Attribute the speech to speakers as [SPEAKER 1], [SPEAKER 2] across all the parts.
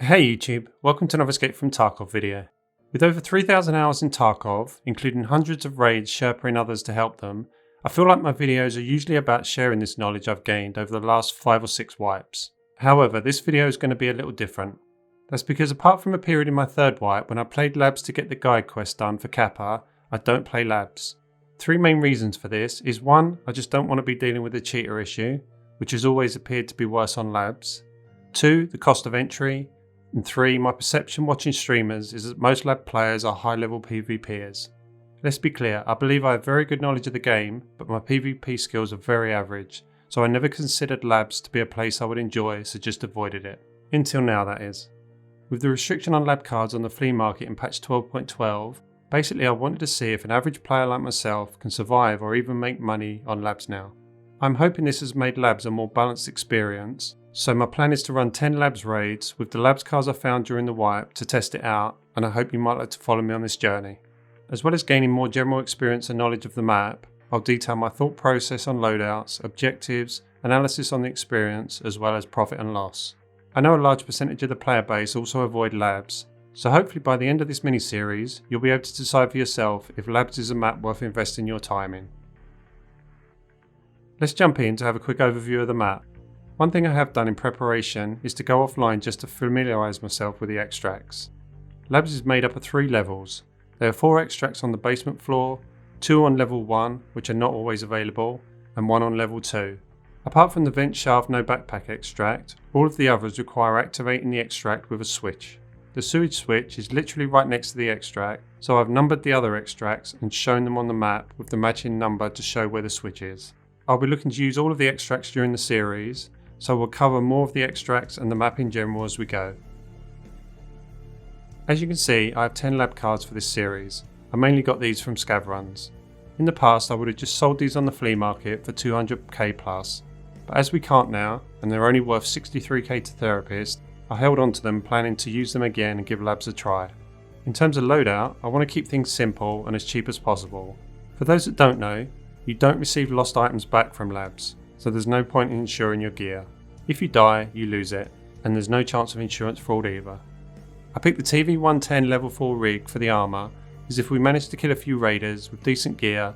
[SPEAKER 1] Hey YouTube, welcome to another Escape from Tarkov video. With over 3,000 hours in Tarkov, including hundreds of raids sherpering others to help them, I feel like my videos are usually about sharing this knowledge I've gained over the last 5 or 6 wipes. However, this video is going to be a little different. That's because apart from a period in my third wipe when I played labs to get the guide quest done for Kappa, I don't play labs. 3 main reasons for this is 1, I just don't want to be dealing with the cheater issue, which has always appeared to be worse on labs. 2, the cost of entry. And 3, my perception watching streamers is that most lab players are high level PvPers. Let's be clear, I believe I have very good knowledge of the game, but my PvP skills are very average, so I never considered labs to be a place I would enjoy, so just avoided it. Until now, that is. With the restriction on lab cards on the flea market in patch 12.12, basically I wanted to see if an average player like myself can survive or even make money on labs now. I'm hoping this has made labs a more balanced experience, so my plan is to run 10 labs raids with the labs cards I found during the wipe to test it out, and I hope you might like to follow me on this journey. As well as gaining more general experience and knowledge of the map, I'll detail my thought process on loadouts, objectives, analysis on the experience, as well as profit and loss. I know a large percentage of the player base also avoid labs, so hopefully by the end of this mini-series, you'll be able to decide for yourself if labs is a map worth investing your time in. Let's jump in to have a quick overview of the map. One thing I have done in preparation is to go offline just to familiarise myself with the extracts. Labs is made up of 3 levels. There are 4 extracts on the basement floor, 2 on level 1, which are not always available, and 1 on level 2. Apart from the vent shaft no backpack extract, all of the others require activating the extract with a switch. The sewage switch is literally right next to the extract, so I've numbered the other extracts and shown them on the map with the matching number to show where the switch is. I'll be looking to use all of the extracts during the series, so we'll cover more of the extracts and the map in general as we go. As you can see, I have 10 lab cards for this series. I mainly got these from scav runs. In the past I would have just sold these on the flea market for 200k plus, but as we can't now, and they're only worth 63k to Therapist, I held on to them planning to use them again and give labs a try. In terms of loadout, I want to keep things simple and as cheap as possible. For those that don't know, you don't receive lost items back from labs, so there's no point in insuring your gear. If you die, you lose it, and there's no chance of insurance fraud either. I picked the TV110 level 4 rig for the armour, as if we manage to kill a few raiders with decent gear,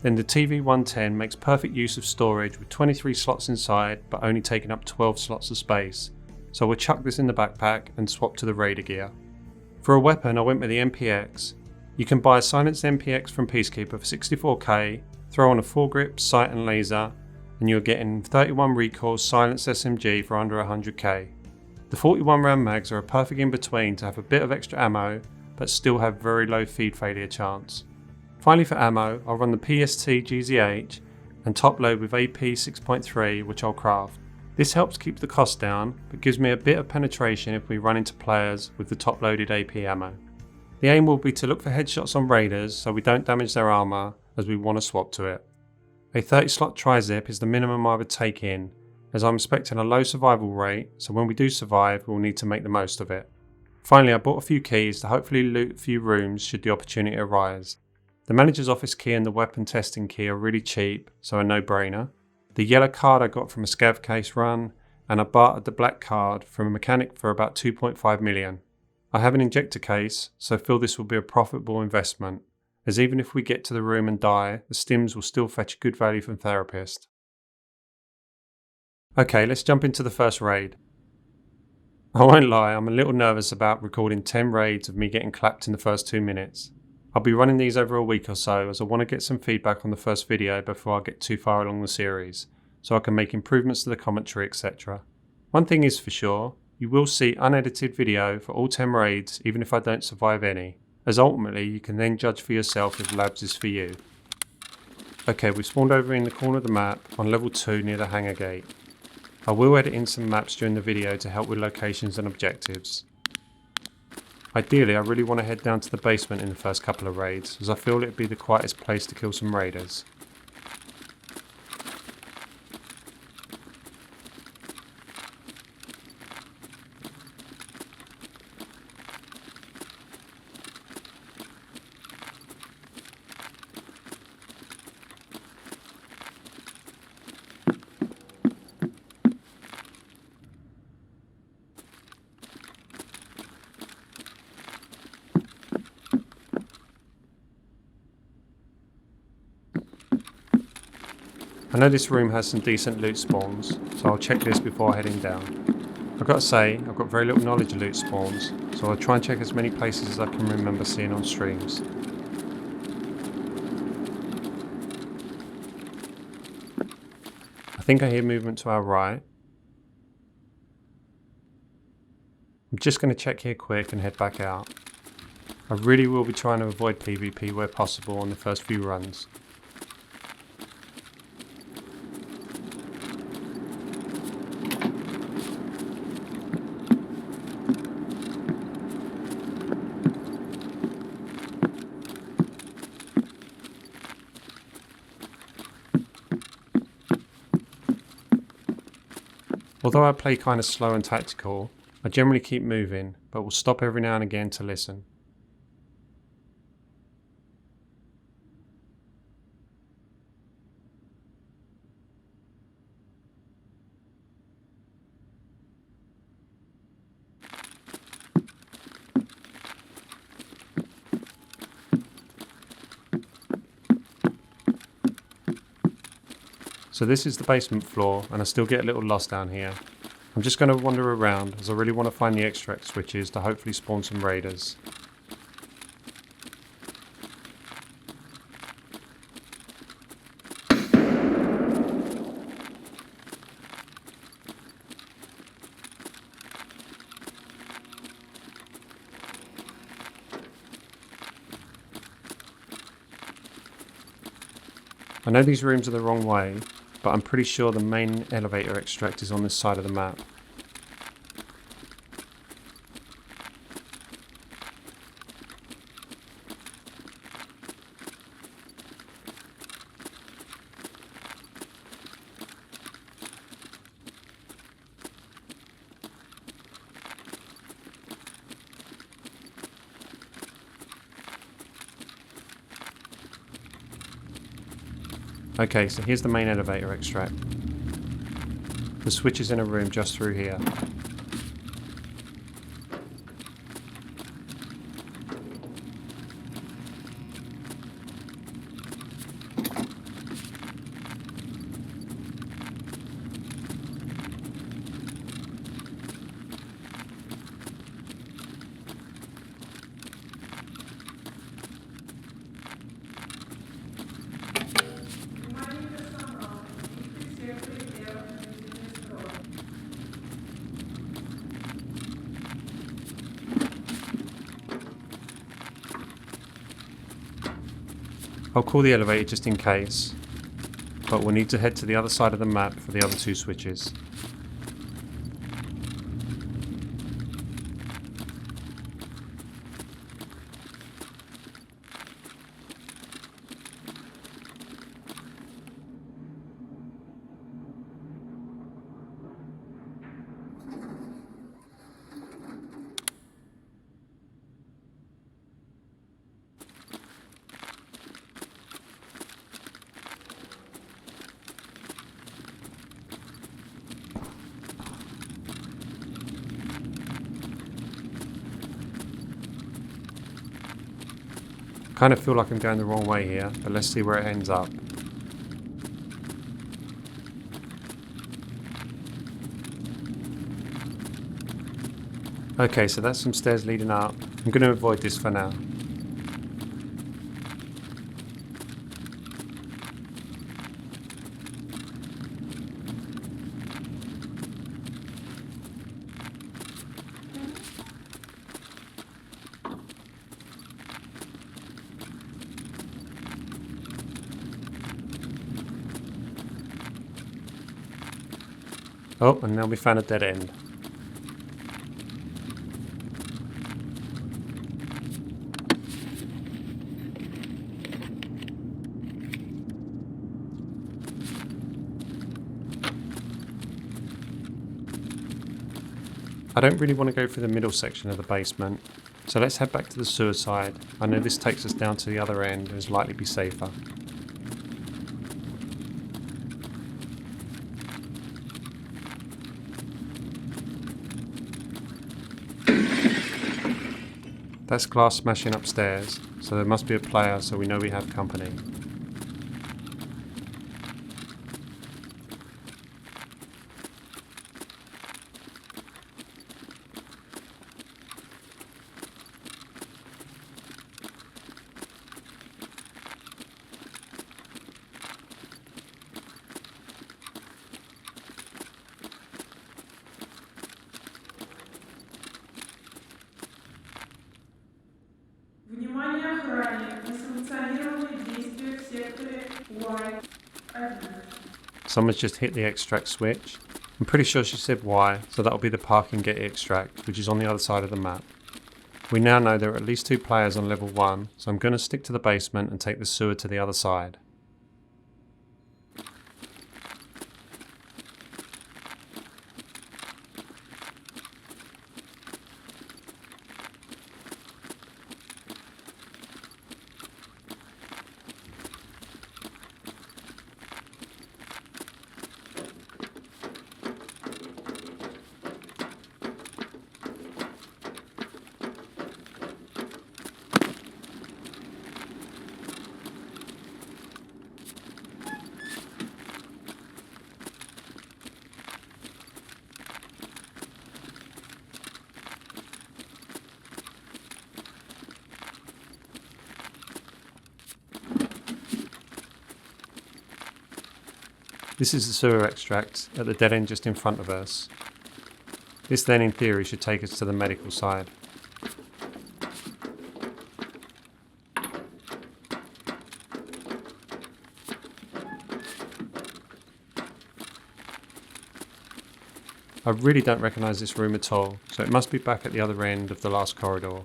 [SPEAKER 1] then the TV110 makes perfect use of storage with 23 slots inside but only taking up 12 slots of space, so we'll chuck this in the backpack and swap to the raider gear. For a weapon I went with the MPX. You can buy a silenced MPX from Peacekeeper for 64k, throw on a foregrip, sight and laser, and you're getting 31 recoil silenced SMG for under 100k. The 41 round mags are a perfect in between to have a bit of extra ammo but still have very low feed failure chance. Finally for ammo, I'll run the PST GZH and top load with AP 6.3 which I'll craft. This helps keep the cost down but gives me a bit of penetration if we run into players with the top loaded AP ammo. The aim will be to look for headshots on raiders so we don't damage their armour as we want to swap to it. A 30 slot tri-zip is the minimum I would take in, as I'm expecting a low survival rate, so when we do survive we'll need to make the most of it. Finally, I bought a few keys to hopefully loot a few rooms should the opportunity arise. The manager's office key and the weapon testing key are really cheap, so a no-brainer. The yellow card I got from a scav case run, and I bartered the black card from a mechanic for about 2.5 million. I have an injector case, so I feel this will be a profitable investment, as even if we get to the room and die, the stims will still fetch good value from Therapist. Okay, let's jump into the first raid. I won't lie, I'm a little nervous about recording 10 raids of me getting clapped in the first 2 minutes. I'll be running these over a week or so as I want to get some feedback on the first video before I get too far along the series, so I can make improvements to the commentary etc. One thing is for sure, you will see unedited video for all 10 raids even if I don't survive any, as ultimately you can then judge for yourself if labs is for you. Okay, we spawned over in the corner of the map on level 2 near the hangar gate. I will edit in some maps during the video to help with locations and objectives. Ideally, I really want to head down to the basement in the first couple of raids, as I feel it would be the quietest place to kill some raiders. I know this room has some decent loot spawns, so I'll check this before heading down. I've got to say, I've got very little knowledge of loot spawns, so I'll try and check as many places as I can remember seeing on streams. I think I hear movement to our right. I'm just going to check here quick and head back out. I really will be trying to avoid PvP where possible on the first few runs. Although I play kind of slow and tactical, I generally keep moving, but will stop every now and again to listen. So this is the basement floor, and I still get a little lost down here. I'm just going to wander around as I really want to find the extract switches to hopefully spawn some raiders. I know these rooms are the wrong way, but I'm pretty sure the main elevator extract is on this side of the map. Okay, so here's the main elevator extract. The switch is in a room just through here. I'll call the elevator just in case, but we'll need to head to the other side of the map for the other two switches. Kind of feel like I'm going the wrong way here, but let's see where it ends up. Okay, so that's some stairs leading up. I'm going to avoid this for now. Oh, and now we found a dead end. I don't really want to go through the middle section of the basement, so let's head back to the sewer side. I know this takes us down to the other end and is likely to be safer. That's glass smashing upstairs, so there must be a player, so we know we have company.
[SPEAKER 2] ранее несанкционированные действия в секторе Y1.
[SPEAKER 1] Someone's just hit the extract switch. I'm pretty sure she said Y, so that'll be the park and get extract, which is on the other side of the map. We now know there are at least 2 players on level 1, so I'm going to stick to the basement and take the sewer to the other side. This is the sewer extract at the dead end just in front of us. This then in theory should take us to the medical side. I really don't recognise this room at all, so it must be back at the other end of the last corridor.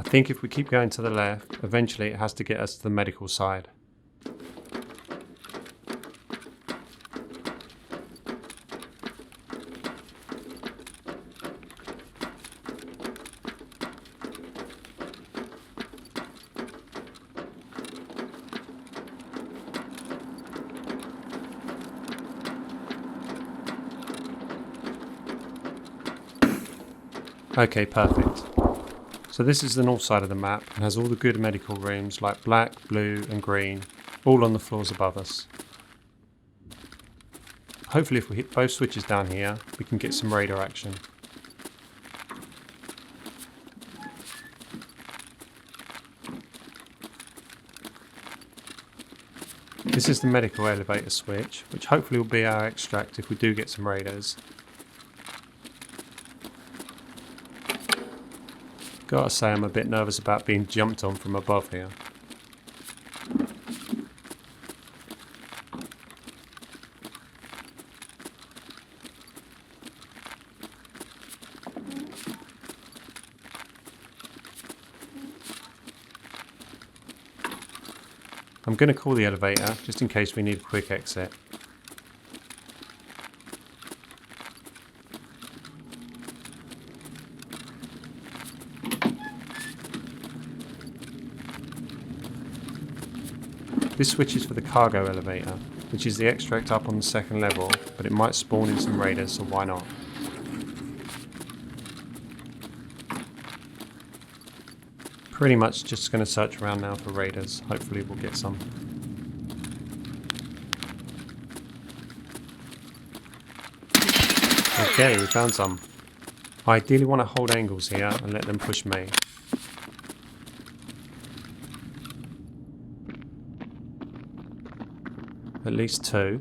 [SPEAKER 1] I think if we keep going to the left, eventually it has to get us to the medical side. Okay, perfect. So this is the north side of the map and has all the good medical rooms like black, blue and green, all on the floors above us. Hopefully if we hit both switches down here, we can get some radar action. This is the medical elevator switch, which hopefully will be our extract if we do get some radars. Gotta say I'm a bit nervous about being jumped on from above here. I'm going to call the elevator just in case we need a quick exit. This switch is for the cargo elevator, which is the extract up on the second level, but it might spawn in some raiders, so why not? Pretty much just going to search around now for raiders, hopefully we'll get some. Okay, we found some. I ideally want to hold angles here and let them push me. At least 2.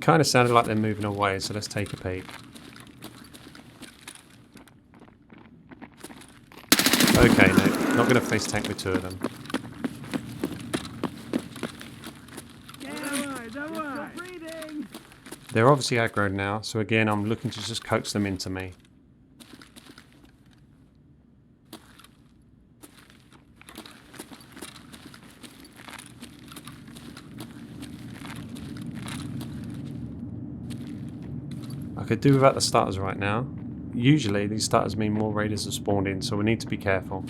[SPEAKER 1] Kind of sounded like they're moving away, so let's take a peek. Okay, no, not going to face tank with 2 of them. They're obviously aggroed now, so again I'm looking to just coax them into me. I could do without the starters right now. Usually these starters mean more raiders have spawned in, so we need to be careful.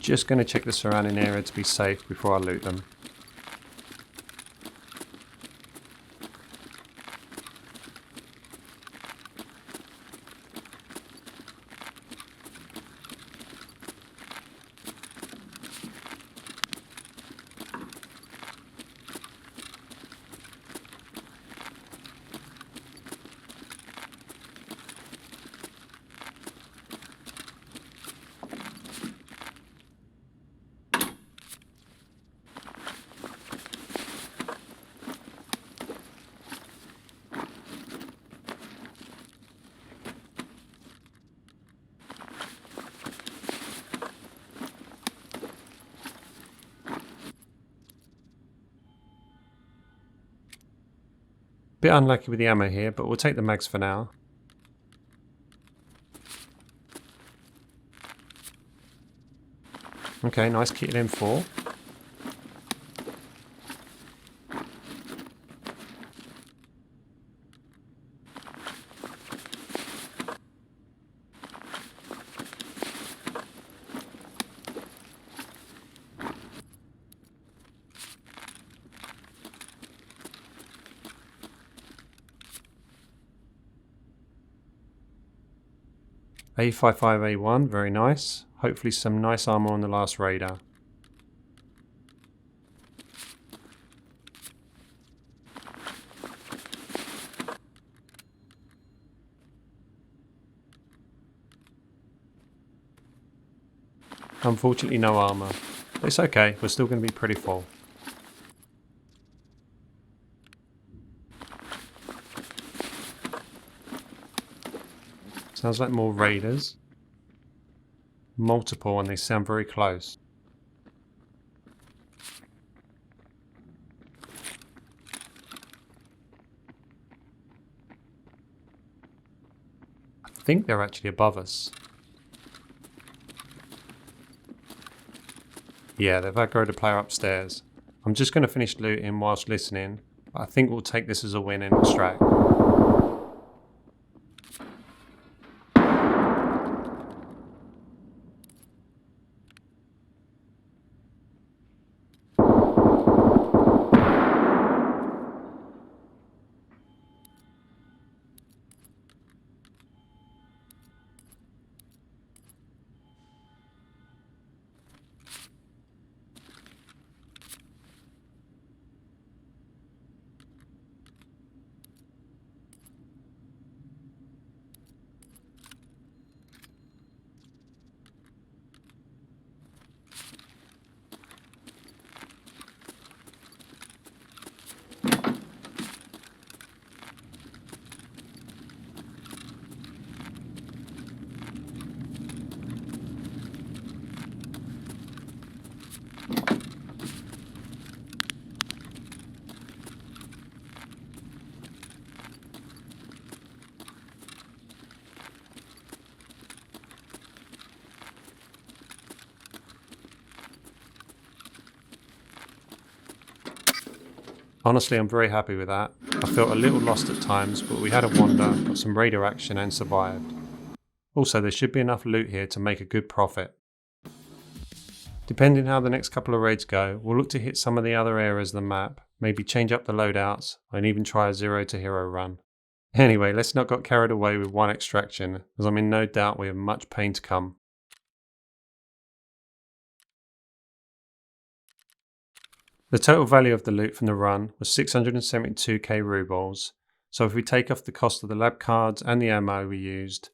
[SPEAKER 1] Just going to check the surrounding area to be safe before I loot them. Bit unlucky with the ammo here, but we'll take the mags for now. Okay, nice kitted M4. A55A1, very nice. Hopefully some nice armor on the last radar. Unfortunately no armor. But it's okay, we're still going to be pretty full. Sounds like more raiders. Multiple, and they sound very close. I think they're actually above us. Yeah, they've aggroed a player upstairs. I'm just going to finish looting whilst listening, but I think we'll take this as a win and extract. Honestly, I'm very happy with that. I felt a little lost at times, but we had a wander, got some raider action and survived. Also, there should be enough loot here to make a good profit. Depending how the next couple of raids go, we'll look to hit some of the other areas of the map, maybe change up the loadouts, and even try a 0 to hero run. Anyway, let's not get carried away with one extraction, as I'm in no doubt we have much pain to come. The total value of the loot from the run was 672k rubles, So if we take off the cost of the lab cards and the ammo we used,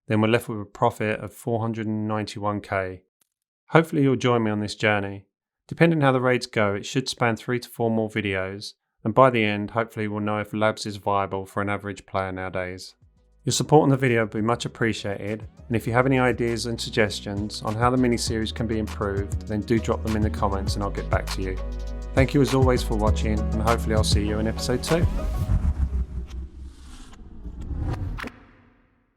[SPEAKER 1] then we're left with a profit of 491k. Hopefully you'll join me on this journey. Depending how the raids go, it should span 3 to 4 more videos, and by the end, hopefully we'll know if labs is viable for an average player nowadays. Your support on the video would be much appreciated, and if you have any ideas and suggestions on how the mini-series can be improved, then do drop them in the comments and I'll get back to you. Thank you as always for watching, and hopefully I'll see you in episode 2.